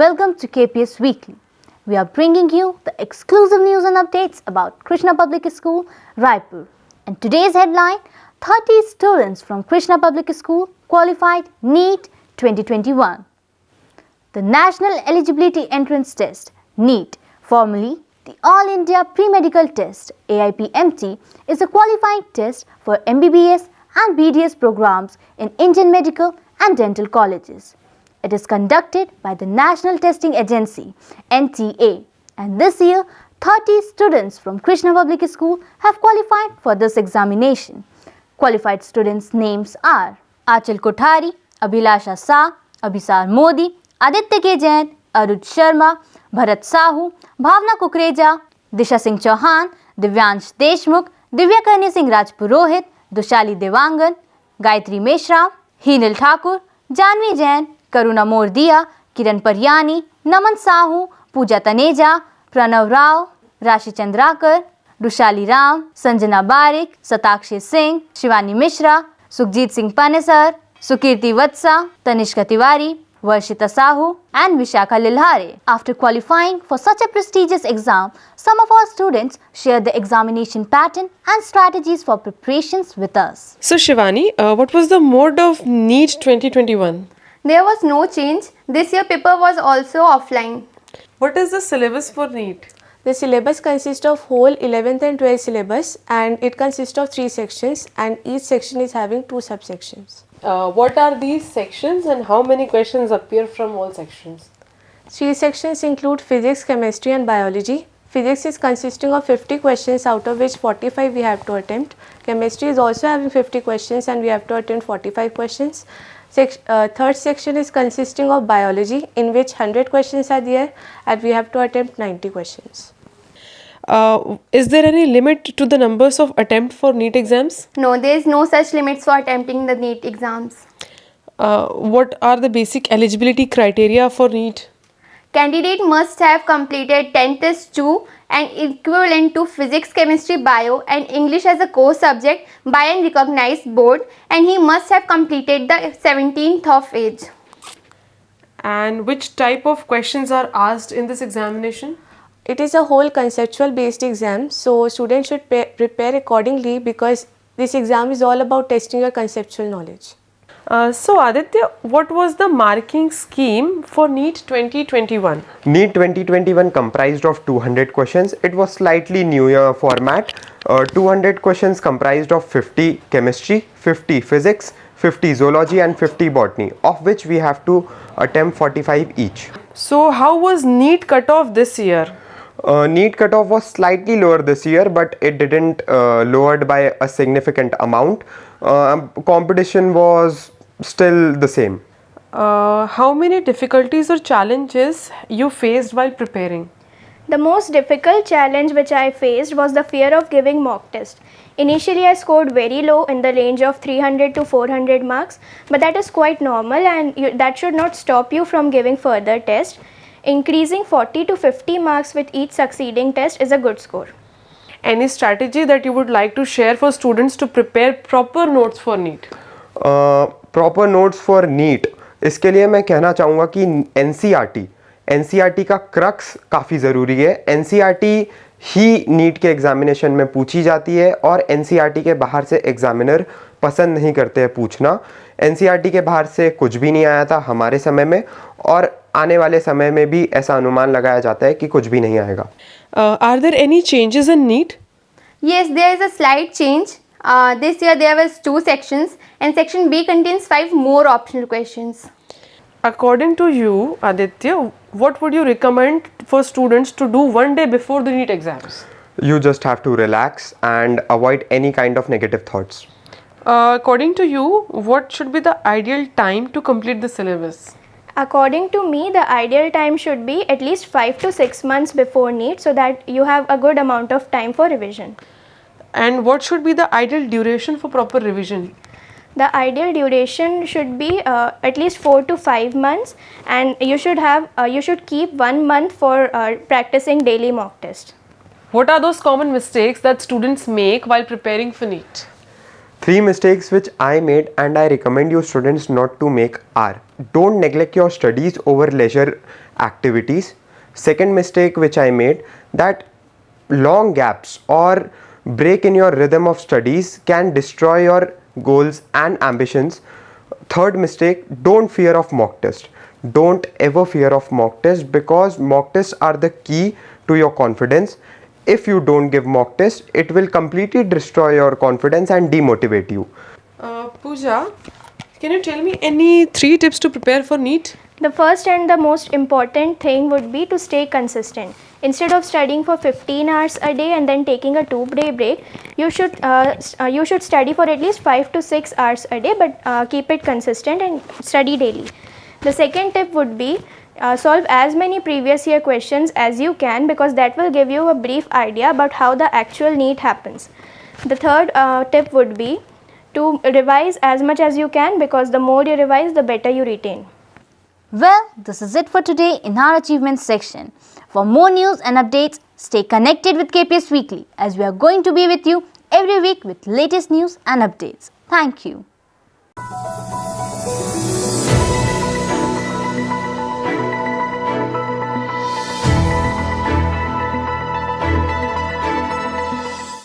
welcome to KPS Weekly. We are bringing you the exclusive news and updates about Krishna Public School, Raipur. And today's headline, 30 students from Krishna Public School qualified NEET 2021. The National Eligibility Entrance Test, NEET, formerly the All India Pre-Medical Test, AIPMT, is a qualifying test for MBBS and BDS programs in Indian medical and dental colleges. It is conducted by the National Testing Agency, NTA, and this year 30 students from Krishna Public School have qualified for this examination. Qualified students' names are Achal Kothari, Abhilasha Shah, Abhisar Modi, Aditya K. Jain, Aruj Sharma, Bharat Sahu, Bhavna Kukreja, Disha Singh Chauhan, Divyansh Deshmukh, Divyakarni Singh Rajpurohit, Dushali Devangan, Gayatri Meshram, Hinal Thakur, Janvi Jain, Karuna Mordia, Kiran Paryani, Naman Sahu, Pooja Taneja, Pranav Rao, Rashi Chandrakar, Rushali Ram, Sanjana Barik, Satakshi Singh, Shivani Mishra, Sukhjit Singh Panesar, Sukirti Vatsa, Tanishka Tiwari, Varshita Sahu and Vishakha Lilhare. After qualifying for such a prestigious exam, some of our students shared the examination pattern and strategies for preparations with us. So Shivani, what was the mode of NEET 2021? There was no change. This year paper was also offline. What is the syllabus for NEET? The syllabus consists of whole 11th and 12th syllabus, and it consists of 3 sections, and each section is having 2 subsections. What are these sections and how many questions appear from all sections? 3 sections include physics, chemistry and biology. Physics is consisting of 50 questions, out of which 45 we have to attempt. Chemistry is also having 50 questions and we have to attempt 45 questions. Third section is consisting of biology, in which 100 questions are there and we have to attempt 90 questions. Is there any limit to the numbers of attempt for NEET exams? No, there is no such limits for attempting the NEET exams. What are the basic eligibility criteria for NEET? Candidate must have completed 10 tests 2 and equivalent to physics, chemistry, bio and English as a core subject by an recognized board, and he must have completed the 17th of age. And which type of questions are asked in this examination? It is a whole conceptual based exam, so students should prepare accordingly, because this exam is all about testing your conceptual knowledge. So Aditya, what was the marking scheme for NEET 2021? NEET 2021 comprised of 200 questions. It was slightly newer format. 200 questions comprised of 50 chemistry, 50 physics, 50 zoology and 50 botany, of which we have to attempt 45 each. So how was NEET cutoff this year? NEET cutoff was slightly lower this year, but it didn't lowered by a significant amount. Competition was still the same. How many difficulties or challenges you faced while preparing? The most difficult challenge which I faced was the fear of giving mock test. Initially I scored very low in the range of 300 to 400 marks, but that is quite normal, and that should not stop you from giving further tests. Increasing 40 to 50 marks with each succeeding test is a good score. Any strategy that you would like to share for students to prepare proper notes for NEET? Proper notes for NEET, इसके लिए मैं कहना चाहूँगा कि NCERT का crux काफ़ी ज़रूरी है. एनसीईआरटी ही नीट के एग्जामिनेशन में पूछी जाती है और एनसीईआरटी के बाहर से एग्जामिनर पसंद नहीं करते हैं पूछना. एनसीईआरटी के बाहर से कुछ भी नहीं आया था हमारे समय में, और आने वाले समय में भी ऐसा अनुमान लगाया जाता है कि कुछ भी नहीं आएगा. Are there any changes in NEET? Yes, there is a slight change. This year there was 2 sections and section B contains 5 more optional questions. According to you, Aditya, what would you recommend for students to do one day before the NEET exams? You just have to relax and avoid any kind of negative thoughts. According to you, what should be the ideal time to complete the syllabus? According to me, the ideal time should be at least 5 to 6 months before NEET, so that you have a good amount of time for revision. And what should be the ideal duration for proper revision? The ideal duration should be at least 4 to 5 months, and you should keep 1 month for practicing daily mock test. What are those common mistakes that students make while preparing for NEET? Three mistakes which I made and I recommend you students not to make are: don't neglect your studies over leisure activities. Second mistake which I made, that long gaps or break in your rhythm of studies can destroy your goals and ambitions. Third mistake, don't fear of mock test. Don't ever fear of mock test, because mock tests are the key to your confidence. If you don't give mock test, it will completely destroy your confidence and demotivate you. Pooja, can you tell me any 3 tips to prepare for NEET? The first and the most important thing would be to stay consistent. Instead of studying for 15 hours a day and then taking a 2-day break, you should study for at least 5 to 6 hours a day, but keep it consistent and study daily. The second tip would be solve as many previous year questions as you can, because that will give you a brief idea about how the actual NEET happens. The third tip would be to revise as much as you can, because the more you revise, the better you retain. Well, this is it for today in our achievements section. For more news and updates, stay connected with KPS Weekly, as we are going to be with you every week with latest news and updates. Thank you.